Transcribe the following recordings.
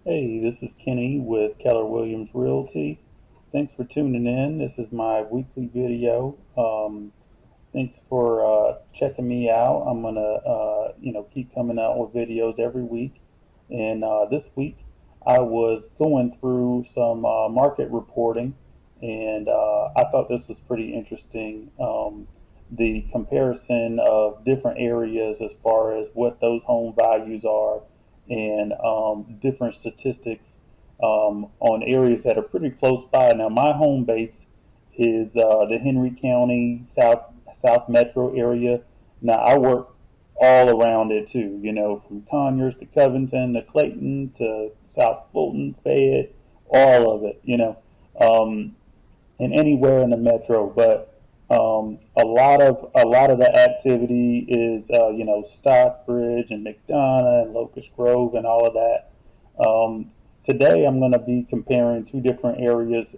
Hey, this is Kenny with Keller Williams Realty. Thanks for tuning in. This is my weekly video. Thanks for checking me out. I'm gonna, keep coming out with videos every week. And this week, I was going through some market reporting, and I thought this was pretty interesting. The comparison of different areas as far as what those home values are, and different statistics on areas that are pretty close by. Now, my home base is the Henry County South Metro area. Now I work all around it too, from Conyers to Covington to Clayton to South Fulton, Fayette, all of it, um, and anywhere in the metro. But a lot of the activity is Stockbridge and McDonough and Locust Grove and all of that. Today I'm going to be comparing two different areas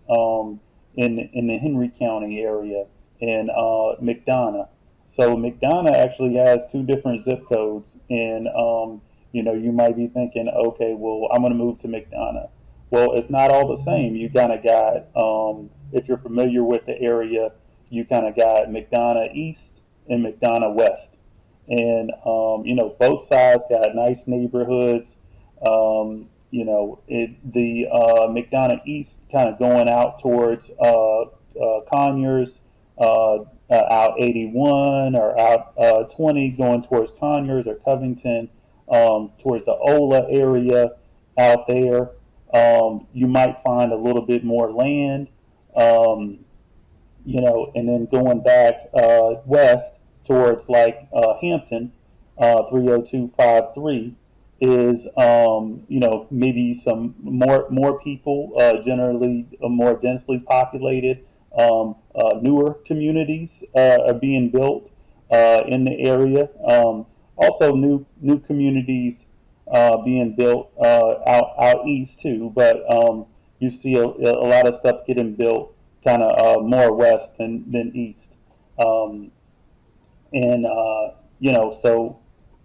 in the Henry County area in McDonough. So McDonough actually has two different zip codes, and you might be thinking, okay, well, I'm going to move to McDonough. Well, it's not all the same. You kind of got, if you're familiar with the area, you kind of got McDonough East and McDonough West, and both sides got nice neighborhoods. The McDonough East kind of going out towards Conyers, out 81 or out 20 going towards Conyers or Covington, towards the Ola area out there. You might find a little bit more land, um, and then going back west towards like Hampton, 30253 is maybe some more people, generally more densely populated, newer communities are being built in the area. Also, new communities being built out east too, but you see a lot of stuff getting built kind of more west than east. Um, and so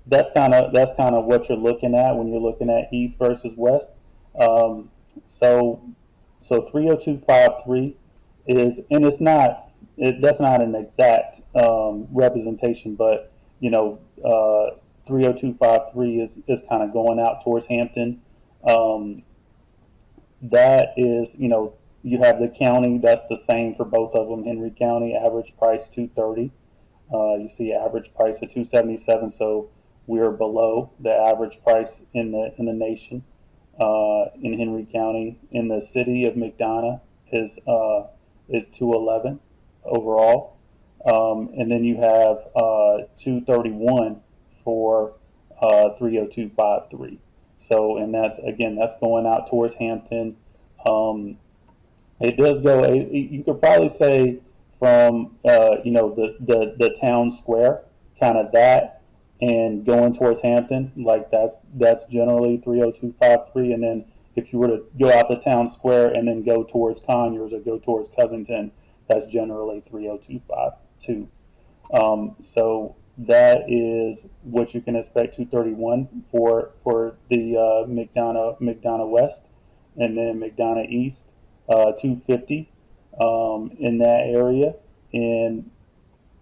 that's kind of what you're looking at when you're looking at east versus west. Um, so 30253 is, and that's not an exact representation, but 30253 is kind of going out towards Hampton. Um, that is, you have the county that's the same for both of them. Henry County average price 230. You see average price of 277, so we're below the average price in the nation. In Henry County, in the city of McDonough is 211 overall, and then you have 231 for 30253. So, and that's going out towards Hampton. Um, it does go. You could probably say from the town square, kind of that, and going towards Hampton, like that's generally 30253. And then if you were to go out the town square and then go towards Conyers or go towards Covington, that's generally 30252. So that is what you can expect. 231 for the McDonough West, and then McDonough East 250 in that area. And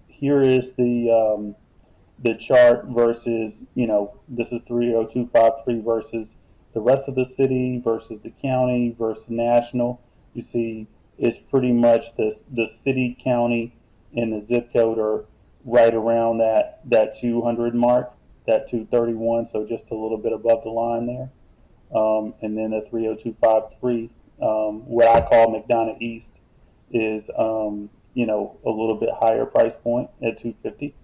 here is the chart versus, this is 30253 versus the rest of the city versus the county versus national. You see, it's pretty much the city, county, and the zip code are right around that 200 mark, that 231, so just a little bit above the line there. And then the 30253, what I call McDonough East, is a little bit higher price point at 250,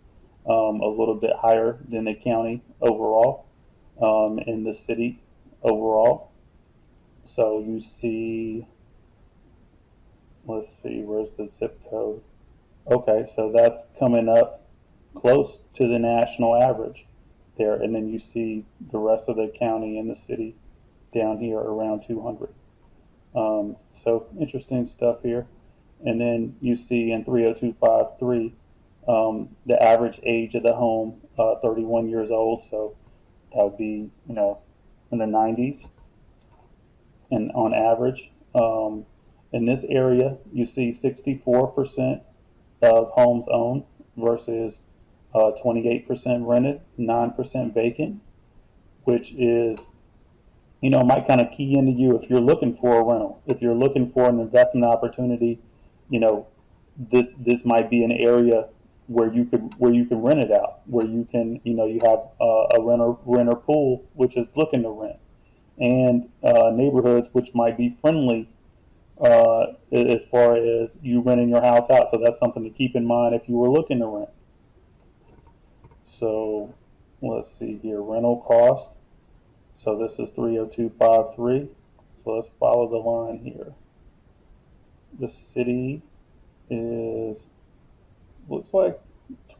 a little bit higher than the county overall, and the city overall. So you see, let's see, where's the zip code? Okay, so that's coming up close to the national average there, and then you see the rest of the county and the city down here around 200. So interesting stuff here. And then you see in 30253, the average age of the home, 31 years old. So that would be, in the 90s. and on average. In this area, you see 64% of homes owned versus 28% rented, 9% vacant, which is, might kind of key into you if you're looking for a rental. If you're looking for an investment opportunity, you know, this might be an area where you can rent it out, where you can, you have a renter pool which is looking to rent, and neighborhoods which might be friendly as far as you renting your house out. So that's something to keep in mind if you were looking to rent. So let's see here, rental cost. So this is 30253. So let's follow the line here. The city is, looks like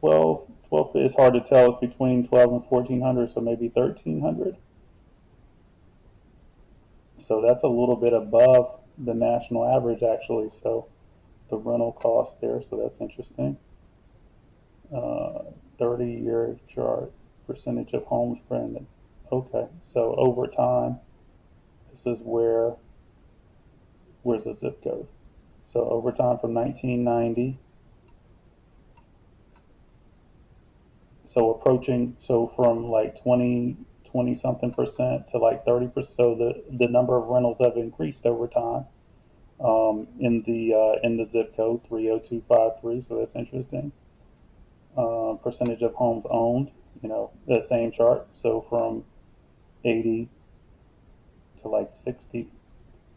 12, it's hard to tell. It's between 12 and 1400, so maybe 1300. So that's a little bit above the national average, actually. So the rental cost there, so that's interesting. 30-year chart, percentage of homes rented. Okay, so over time, this is where's the zip code? So over time from 1990, so approaching, so from like 20 something percent to like 30%. So the number of rentals have increased over time in the zip code 30253. So that's interesting. Percentage of homes owned, the same chart. So from 80 to like 60.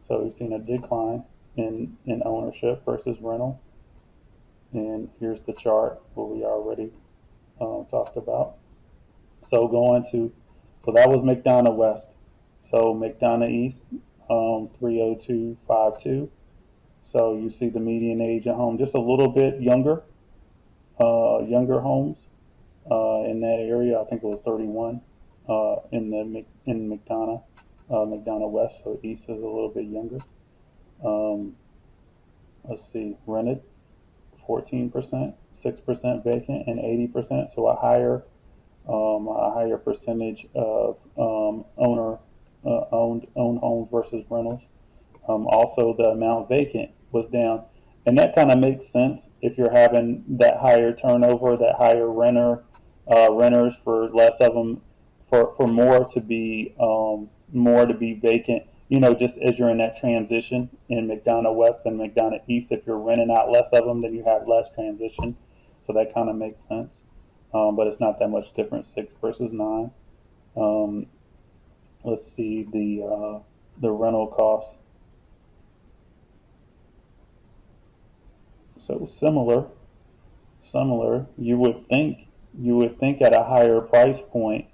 So we've seen a decline in ownership versus rental. And here's the chart what we already talked about. So so that was McDonough West. So McDonough East, 30252. So you see the median age of home just a little bit younger, younger homes in that area. I think it was 31 in McDonough West. So East is a little bit younger. Let's see, rented 14%, 6% vacant, and 80%. So a higher percentage of owned homes versus rentals. Also, the amount vacant was down, and that kind of makes sense if you're having that higher turnover, that higher renters for less of them, for more to be vacant. Just as you're in that transition in McDonough West and McDonough East, if you're renting out less of them, then you have less transition. So that kind of makes sense. But it's not that much different, 6 versus 9. Let's see the rental costs. So similar. You would think at a higher price point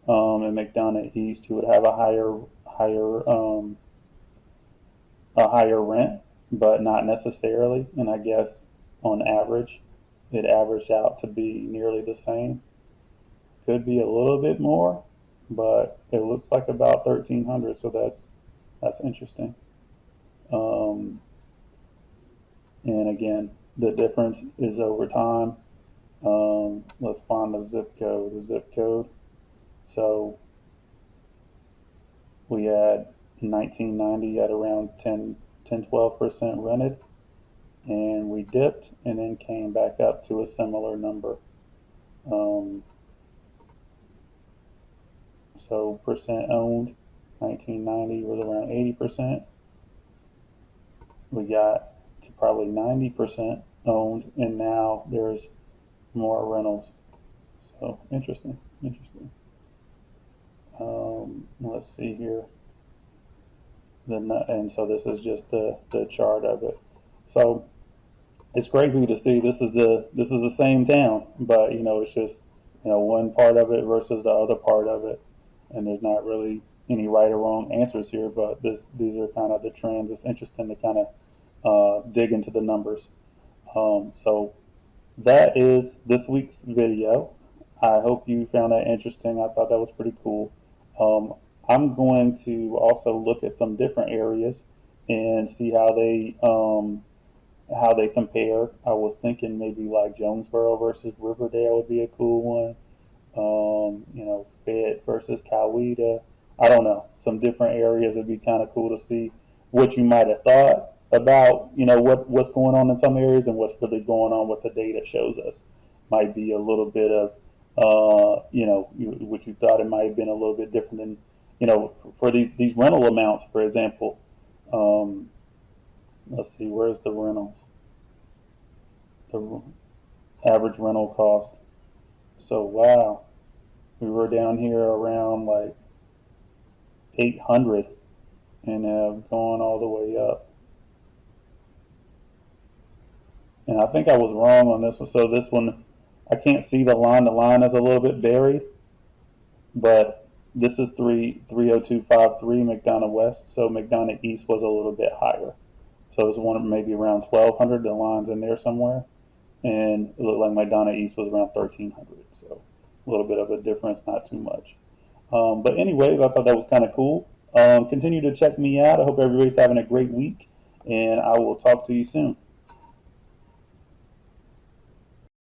in McDonough East, you would have a higher rent, but not necessarily. And I guess on average, it averaged out to be nearly the same. Could be a little bit more, but it looks like about 1300. So that's interesting. And again, the difference is over time. Let's find the zip code. So we had 1990 at around 12% rented, and we dipped and then came back up to a similar number. So percent owned, 1990 was around 80%. We got to probably 90% owned, and now there's more rentals. So interesting. Let's see here. And so this is just the chart of it. So it's crazy to see this is the same town, but it's just one part of it versus the other part of it, and there's not really any right or wrong answers here, but these are kind of the trends. It's interesting to kind of dig into the numbers. So that is this week's video. I hope you found that interesting. I thought that was pretty cool. I'm going to also look at some different areas and see how they compare. I was thinking maybe like Jonesboro versus Riverdale would be a cool one. Fayette versus Coweta. I don't know. some different areas. It'd be kind of cool to see what you might have thought about, what's going on in some areas and what's really going on, what the data shows us. Might be a little bit of, what you thought it might have been a little bit different than, for these rental amounts, for example. Um, let's see, where's the rentals? The average rental cost. So wow, we were down here around like 800 and have gone all the way up. And I think I was wrong on this one. So this one, I can't see the line. The line is a little bit buried, but this is 30253 McDonough West. So McDonough East was a little bit higher. So it's one maybe around 1200. The line's in there somewhere, and it looked like McDonough East was around 1300. So a little bit of a difference, not too much. But anyways, I thought that was kind of cool. Continue to check me out. I hope everybody's having a great week, and I will talk to you soon.